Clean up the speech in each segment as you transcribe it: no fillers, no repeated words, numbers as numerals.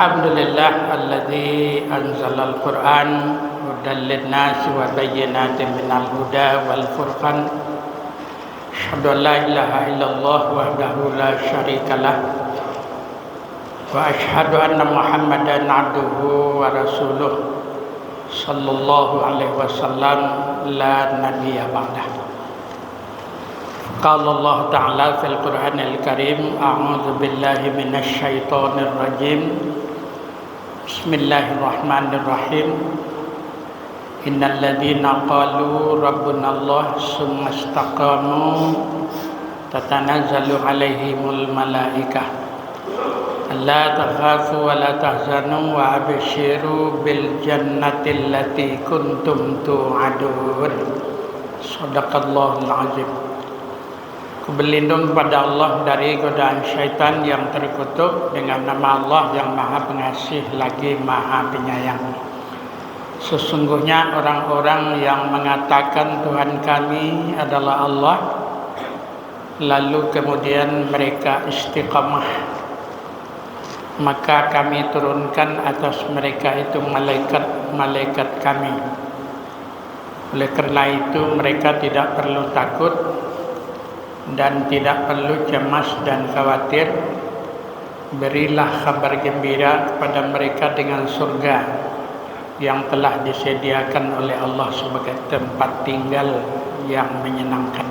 Alhamdulillah alladzi anzalal Qur'an hudan lin-nasi wa bayyinatin minal huda wal furqan. Asyhadu an la ilaha illallah wahdahu la syarikalah wa asyhadu anna Muhammadan abduhu wa rasuluh sallallahu alaihi wasallam la nabiyya ba'dah. Qala Allah Ta'ala fil Qur'anil Karim, a'udzu billahi minasy syaithanir rajim. Bismillahirrahmanirrahim. Innal ladzina qalu rabbuna Allah tsumma istaqamu tatanazzalu 'alaihimul malaikah alla takhafu wa la tahzanu wa abshiru bil jannati allati kuntum tu'adun. Shadaqallahul 'azim. Aku berlindung kepada Allah dari godaan syaitan yang terkutuk dengan nama Allah yang Maha Pengasih lagi Maha Penyayang. Sesungguhnya orang-orang yang mengatakan Tuhan kami adalah Allah, lalu kemudian mereka istiqamah, maka kami turunkan atas mereka itu malaikat kami. Oleh karena itu mereka tidak perlu takut dan tidak perlu cemas dan khawatir. Berilah kabar gembira kepada mereka dengan surga yang telah disediakan oleh Allah sebagai tempat tinggal yang menyenangkan.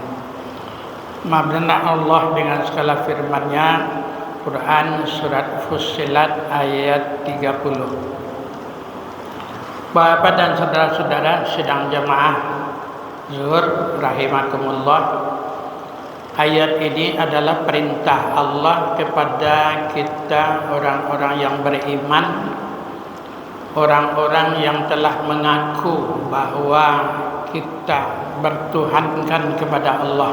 Maha benar Allah dengan segala firman-Nya. Quran surat Fussilat ayat 30. Bapak dan saudara-saudara sidang jamaah zuhur rahimakumullah. Ayat ini adalah perintah Allah kepada kita orang-orang yang beriman, orang-orang yang telah mengaku bahwa kita bertuhankan kepada Allah,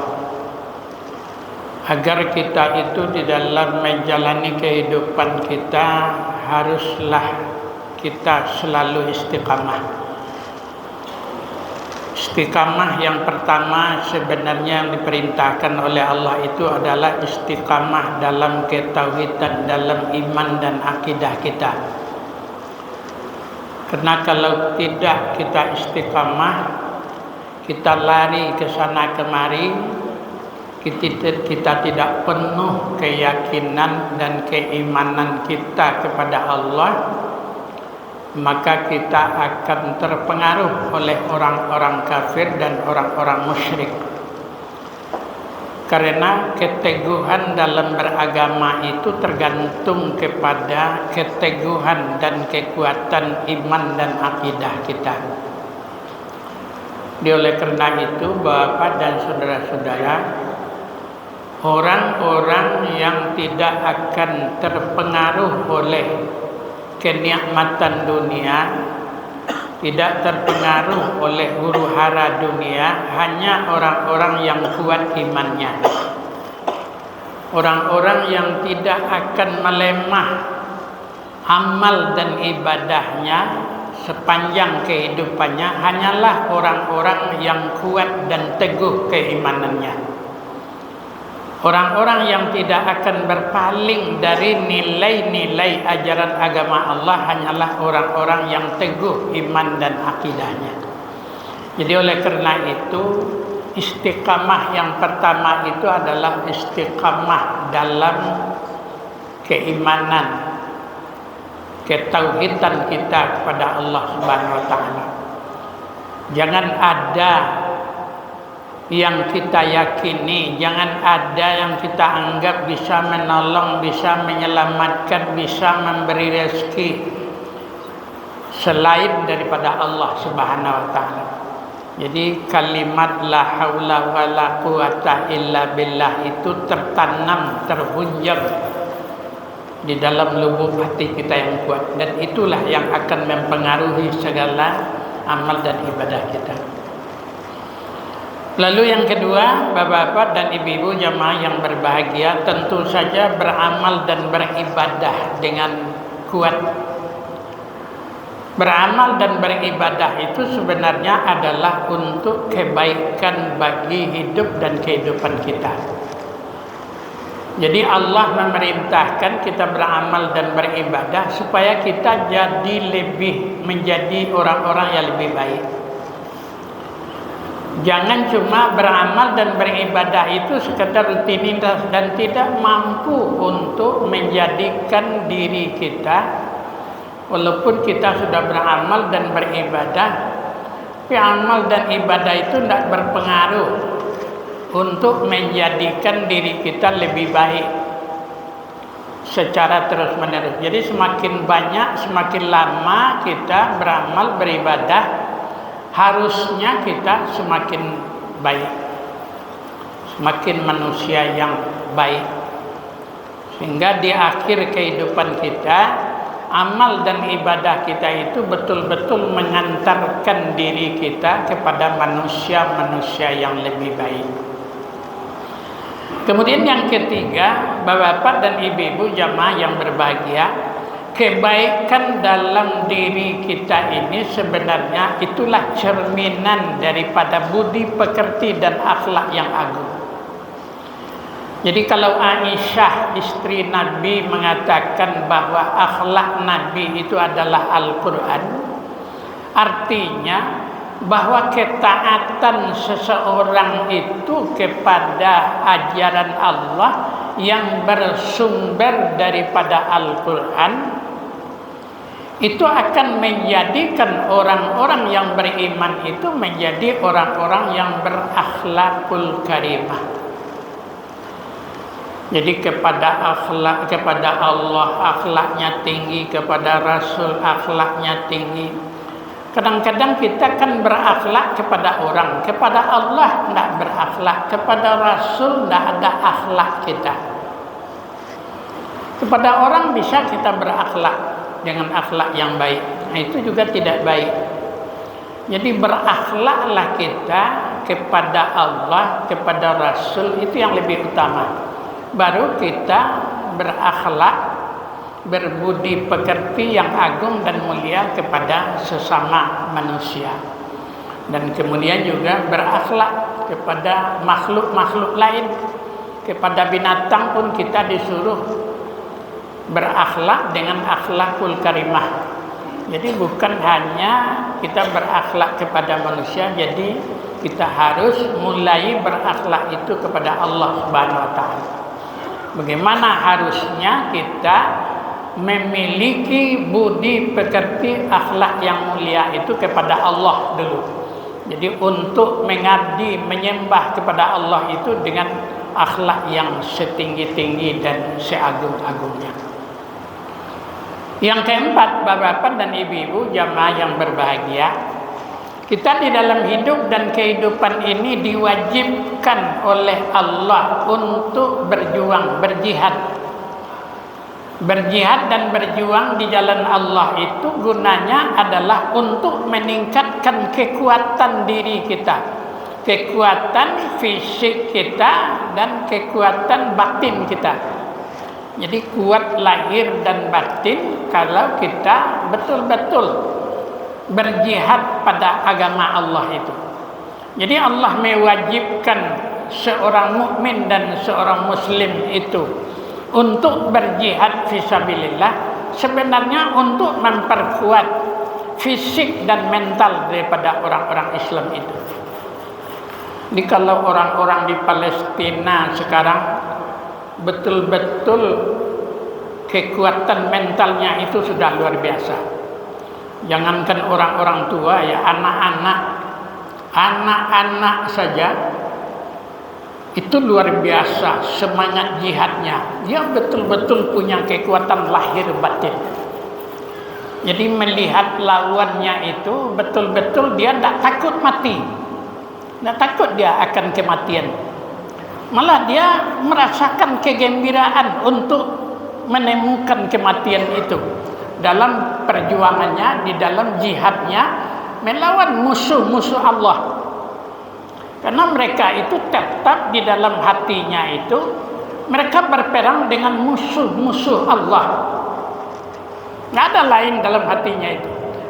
agar kita itu di dalam menjalani kehidupan kita haruslah kita selalu istiqamah. Istiqamah yang pertama sebenarnya yang diperintahkan oleh Allah itu adalah istiqamah dalam ketauhidan, dalam iman dan akidah kita. Karena kalau tidak kita istiqamah, kita lari ke sana kemari, kita tidak penuh keyakinan dan keimanan kita kepada Allah, maka kita akan terpengaruh oleh orang-orang kafir dan orang-orang musyrik. Karena keteguhan dalam beragama itu tergantung kepada keteguhan dan kekuatan iman dan akidah kita. Oleh karena itu, Bapak dan saudara-saudara, orang-orang yang tidak akan terpengaruh oleh kenikmatan dunia, tidak terpengaruh oleh huru-hara dunia, hanya orang-orang yang kuat imannya, orang-orang yang tidak akan melemah amal dan ibadahnya sepanjang kehidupannya, hanyalah orang-orang yang kuat dan teguh keimanannya. Orang-orang yang tidak akan berpaling dari nilai-nilai ajaran agama Allah hanyalah orang-orang yang teguh iman dan akidahnya. Jadi oleh karena itu, istiqamah yang pertama itu adalah istiqamah dalam keimanan, ketauhidan kita kepada Allah Subhanahu wa taala. Jangan ada yang kita yakini, jangan ada yang kita anggap bisa menolong, bisa menyelamatkan, bisa memberi rezeki selain daripada Allah Subhanahu wa taala. Jadi kalimat la haula wala quwata illa billah itu tertanam, terhunjam di dalam lubuk hati kita yang kuat, dan itulah yang akan mempengaruhi segala amal dan ibadah kita. Lalu yang kedua, bapak-bapak dan ibu-ibu jamaah yang berbahagia, tentu saja beramal dan beribadah dengan kuat. Beramal dan beribadah itu sebenarnya adalah untuk kebaikan bagi hidup dan kehidupan kita. Jadi Allah memerintahkan kita beramal dan beribadah supaya kita menjadi orang-orang yang lebih baik. Jangan cuma beramal dan beribadah itu sekedar rutinitas dan tidak mampu untuk menjadikan diri kita, walaupun kita sudah beramal dan beribadah, tapi amal dan ibadah itu tidak berpengaruh untuk menjadikan diri kita lebih baik secara terus-menerus. Jadi semakin banyak, semakin lama kita beramal beribadah, harusnya kita semakin baik, semakin manusia yang baik, sehingga di akhir kehidupan kita amal dan ibadah kita itu betul-betul mengantarkan diri kita kepada manusia-manusia yang lebih baik. Kemudian yang ketiga, Bapak dan Ibu jamaah yang berbahagia, kebaikan dalam diri kita ini sebenarnya itulah cerminan daripada budi pekerti dan akhlak yang agung. Jadi kalau Aisyah istri Nabi mengatakan bahwa akhlak Nabi itu adalah Al-Quran, artinya bahwa ketaatan seseorang itu kepada ajaran Allah yang bersumber daripada Al-Quran itu akan menjadikan orang-orang yang beriman itu menjadi orang-orang yang berakhlakul karimah. Jadi kepada Allah akhlaknya tinggi, kepada Rasul akhlaknya tinggi. Kadang-kadang kita kan berakhlak kepada orang, kepada Allah tidak berakhlak, kepada Rasul tidak ada akhlak kita. Kepada orang bisa kita berakhlak dengan akhlak yang baik, nah, itu juga tidak baik. Jadi berakhlaklah kita kepada Allah, kepada Rasul, itu yang lebih utama. Baru kita berakhlak, berbudi pekerti yang agung dan mulia kepada sesama manusia, dan kemudian juga berakhlak kepada makhluk-makhluk lain. Kepada binatang pun kita disuruh berakhlak dengan akhlakul karimah. Jadi bukan hanya kita berakhlak kepada manusia, jadi kita harus mulai berakhlak itu kepada Allah Subhanahu wa taala. Bagaimana harusnya kita memiliki budi pekerti akhlak yang mulia itu kepada Allah dulu. Jadi untuk mengabdi, menyembah kepada Allah itu dengan akhlak yang setinggi-tinggi dan seagung-agungnya. Yang keempat, Bapak dan Ibu jamaah yang berbahagia, kita di dalam hidup dan kehidupan ini diwajibkan oleh Allah untuk berjuang, berjihad. Berjihad dan berjuang di jalan Allah itu gunanya adalah untuk meningkatkan kekuatan diri kita, kekuatan fisik kita dan kekuatan batin kita. Jadi kuat lahir dan batin kalau kita betul-betul berjihad pada agama Allah itu. Jadi Allah mewajibkan seorang mukmin dan seorang muslim itu untuk berjihad fisabilillah, sebenarnya untuk memperkuat fisik dan mental daripada orang-orang Islam itu. Jadi kalau orang-orang di Palestina sekarang betul-betul kekuatan mentalnya itu sudah luar biasa. Jangankan orang-orang tua ya, anak-anak saja itu luar biasa semangat jihadnya. Dia betul-betul punya kekuatan lahir batin. Jadi melihat lawannya itu betul-betul dia tidak takut mati, tidak takut dia akan kematian. Malah dia merasakan kegembiraan untuk menemukan kematian itu dalam perjuangannya, di dalam jihadnya melawan musuh-musuh Allah. Karena mereka itu tetap di dalam hatinya itu mereka berperang dengan musuh-musuh Allah. Nggak ada lain dalam hatinya itu.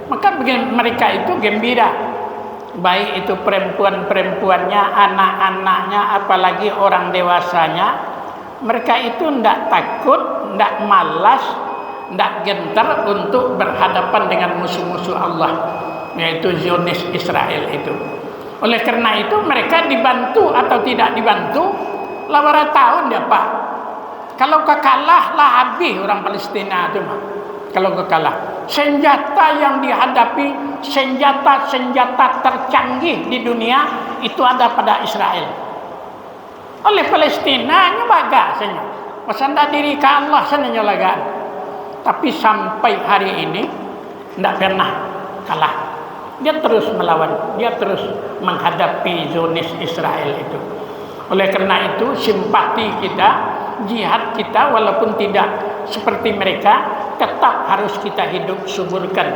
Maka mereka itu gembira. Baik itu perempuan-perempuannya, anak-anaknya, apalagi orang dewasanya. Mereka itu tidak takut, tidak malas, tidak gentar untuk berhadapan dengan musuh-musuh Allah, yaitu Zionis Israel itu. Oleh karena itu mereka dibantu atau tidak dibantu, lawara tahun ya Pak. Kalau kekalah lah habis orang Palestina itu mah. Kalau kekalah, senjata yang dihadapi, senjata tercanggih di dunia itu ada pada Israel. Oleh Palestina nyebaga saja, wasanda diri ke Allah sananya lagaan. Tapi sampai hari ini tidak pernah kalah. Dia terus melawan, dia terus menghadapi Zionis Israel itu. Oleh karena itu simpati kita, jihad kita walaupun tidak seperti mereka, tetap harus kita hidup suburkan